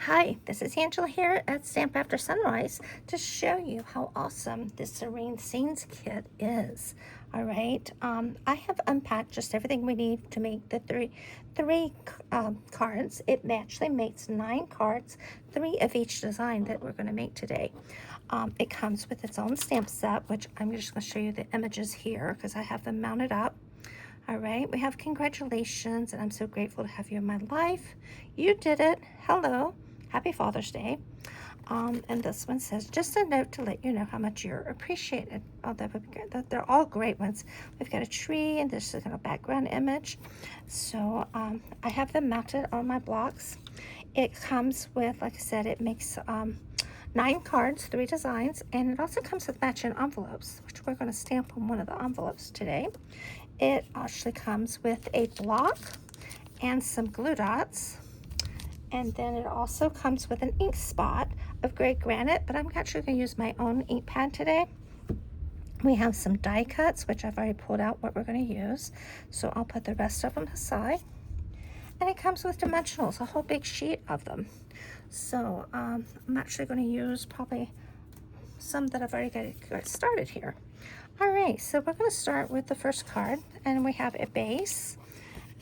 Hi, this is Angela here at Stamp After Sunrise to show you how awesome this Serene Scenes Kit is. All right, I have unpacked just everything we need to make the three cards. It actually makes 9 cards, 3 of each design that we're going to make today. It comes with its own stamp set, which I'm just going to show you the images here because I have them mounted up. All right, we have congratulations, and I'm so grateful to have you in my life. You did it. Hello. Happy Father's Day. And this one says, just a note to let you know how much you're appreciated. Oh, they're all great ones. We've got a tree, and there's a background image. So I have them mounted on my blocks. It comes with, like I said, it makes 9 cards, 3 designs, and it also comes with matching envelopes, which we're going to stamp on one of the envelopes today. It actually comes with a block and some glue dots. And then it also comes with an ink spot of gray granite, but I'm actually going to use my own ink pad today. We have some die cuts, which I've already pulled out what we're going to use. So I'll put the rest of them aside. And it comes with dimensionals, a whole big sheet of them. So I'm actually going to use probably some that I've already got started here. All right, so we're going to start with the first card, and we have a base.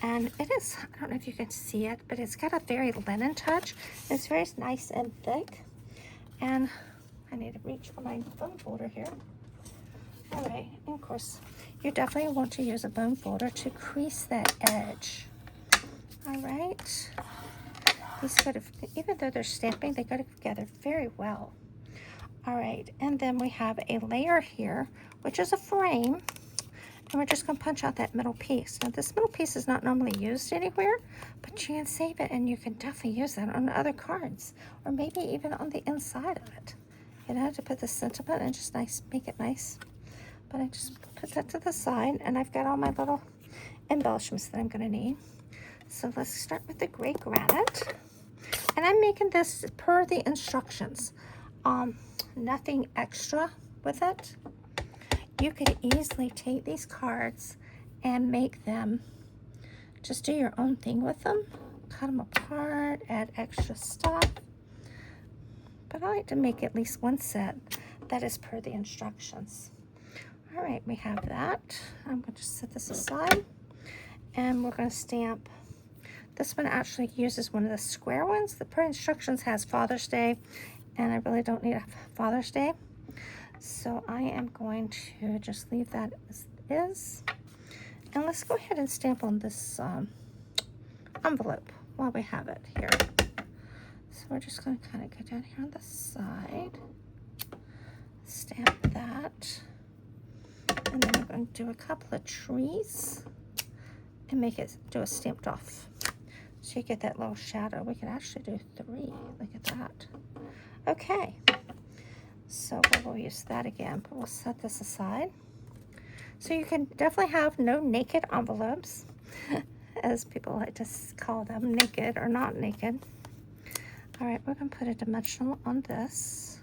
And it is, I don't know if you can see it, but it's got a very linen touch. It's very nice and thick. And I need to reach for my bone folder here. All right, and of course, you definitely want to use a bone folder to crease that edge. All right. These go to, even though they're stamping, they go together very well. All right, and then we have a layer here, which is a frame. And we're just going to punch out that middle piece. Now, this middle piece is not normally used anywhere, but you can save it, and you can definitely use that on other cards, or maybe even on the inside of it. You know, to put the sentiment and just make it nice. But I just put that to the side, and I've got all my little embellishments that I'm going to need. So let's start with the gray granite. And I'm making this per the instructions. Nothing extra with it. You could easily take these cards and make them, just do your own thing with them, cut them apart, add extra stuff. But I like to make at least one set that is per the instructions. All right, we have that. I'm going to just set this aside, and we're going to stamp. This one actually uses one of the square ones. The per instructions has Father's Day, and I really don't need a Father's Day. So I am going to just leave that as is. And let's go ahead and stamp on this envelope while we have it here. So we're just going to kind of go down here on the side, stamp that, and then we're going to do a couple of trees and make it do a stamped off. So you get that little shadow. We can actually do 3. Look at that. Okay. So we'll use that again, but we'll set this aside. So you can definitely have no naked envelopes, as people like to call them, naked or not naked. All right, we're going to put a dimensional on this.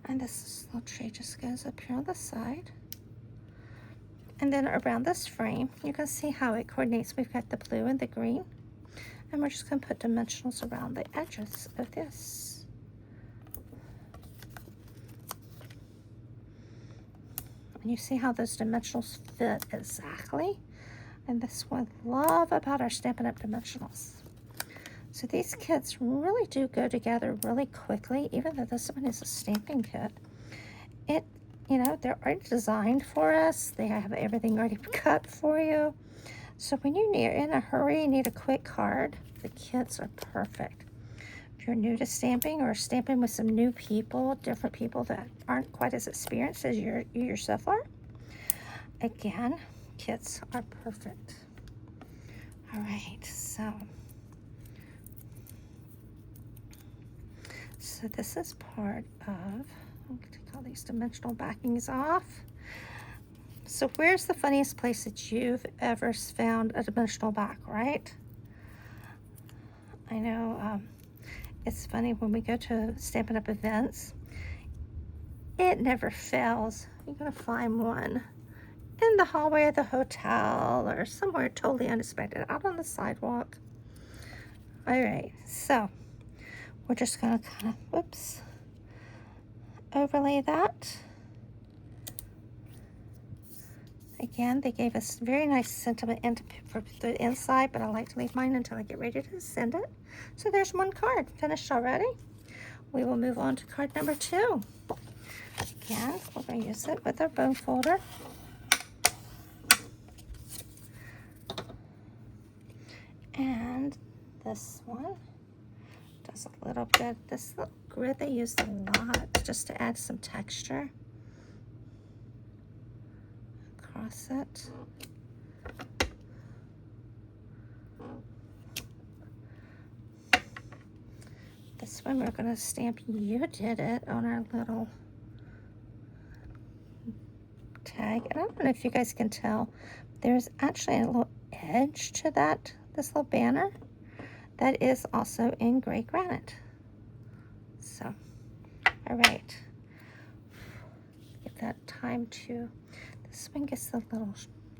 And this little tree just goes up here on the side. And then around this frame, you can see how it coordinates. We've got the blue and the green. And we're just going to put dimensionals around the edges of this. And you see how those dimensionals fit exactly. And that's what I love about our Stampin' Up! Dimensionals. So these kits really do go together really quickly, even though this one is a stamping kit. They're already designed for us. They have everything already cut for you. So when you're in a hurry, you need a quick card, the kits are perfect. If you're new to stamping or stamping with some new people, different people that aren't quite as experienced as you yourself are, again, kits are perfect. All right, so this is part of, I'm going to take all these dimensional backings off. So where's the funniest place that you've ever found a dimensional back, right? I know it's funny when we go to Stampin' Up! Events, it never fails. You're going to find one in the hallway of the hotel or somewhere totally unexpected, out on the sidewalk. All right, so we're just gonna kind of, whoops, overlay that. Again, they gave us very nice sentiment for the inside, but I like to leave mine until I get ready to send it. So there's one card finished already. We will move on to card number 2. Again, we're going to use it with our bone folder. And this one does a little bit, this little grid they used a lot just to add some texture. Across it. This one we're going to stamp "You Did It" on our little tag. And I don't know if you guys can tell, there's actually a little edge to that, this little banner, that is also in gray granite. So, all right. Give that time to, this one gets the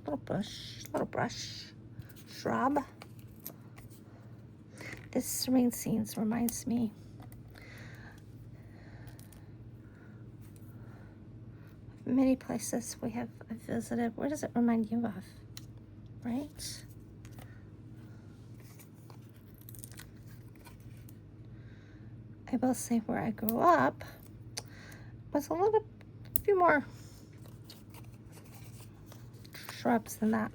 little brush, shrub. This Serene Scenes reminds me of many places we have visited. Where does it remind you of? Right? I will say where I grew up was a few more shrubs than that.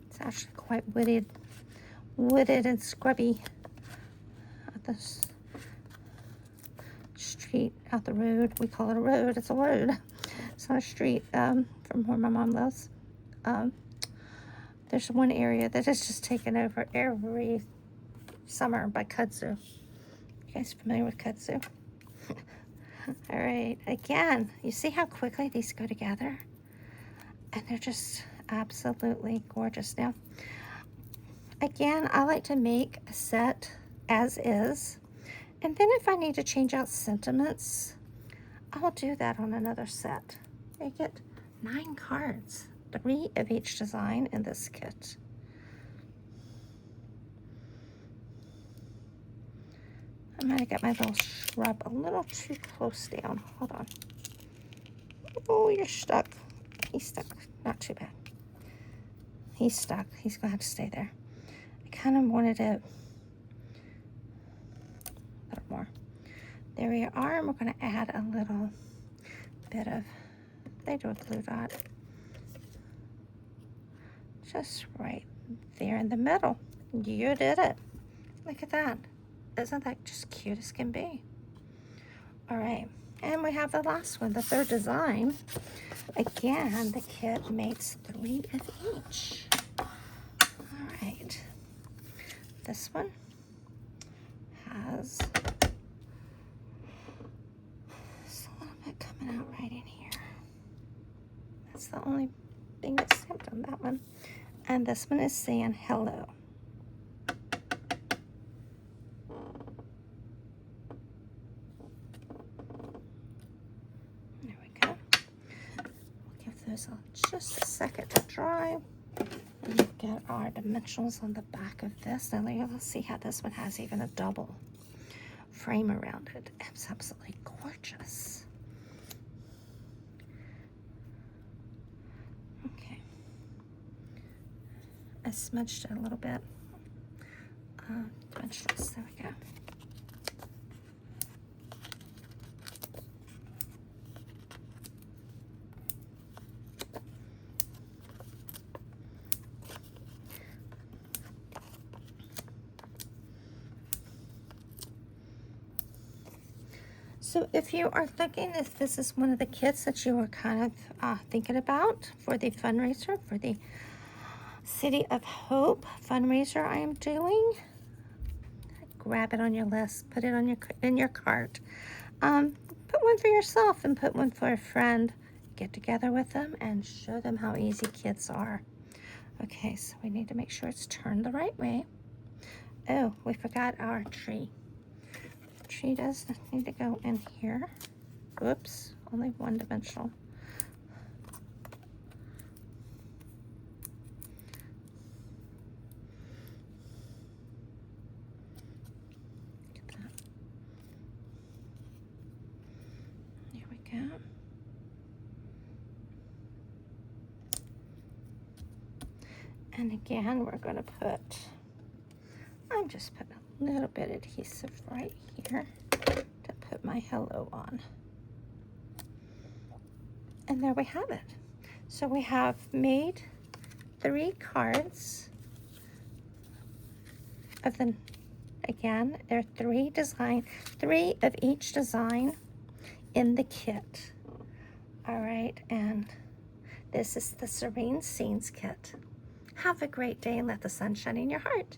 It's actually quite wooded and scrubby at this street, out the road. We call it a road. It's a road. It's not a street. From where my mom lives. There's one area that is just taken over every summer by kudzu. You guys familiar with kudzu? All right, again, you see how quickly these go together? And they're just absolutely gorgeous. Now, again, I like to make a set as is. And then if I need to change out sentiments, I'll do that on another set. You get 9 cards, 3 of each design in this kit. I might have got my little shrub a little too close down. Hold on. Oh, you're stuck. He's stuck. Not too bad. He's stuck. He's going to have to stay there. I kind of wanted it a little more. There we are. And we're going to add a little bit of, they do a glue dot. Just right there in the middle. You did it. Look at that. Isn't that just cute as can be? All right. And we have the last one, the third design. Again, the kit makes 3 of each. All right. This one has just a little bit coming out right in here. That's the only thing that's stamped on that one. And this one is saying hello. There we go. We'll give those just a second to dry. And get our dimensionals on the back of this. Now you'll see how this one has even a double frame around it. It's absolutely gorgeous. Okay. I smudged it a little bit. Dimensionals, there we go. So if you are thinking if this is one of the kits that you were kind of thinking about for the fundraiser, for the City of Hope fundraiser I am doing, grab it on your list, put it on in your cart. Put one for yourself and put one for a friend. Get together with them and show them how easy kits are. Okay, so we need to make sure it's turned the right way. Oh, we forgot our tree. Tree does need to go in here. Oops, only one dimensional. Get that. There we go. And again, we're going to put, I'm just putting a little bit of adhesive right here to put my hello on. And there we have it. So we have made 3 cards of the, again, there are 3 of each design in the kit. All right, and this is the Serene Scenes Kit. Have a great day and let the sun shine in your heart.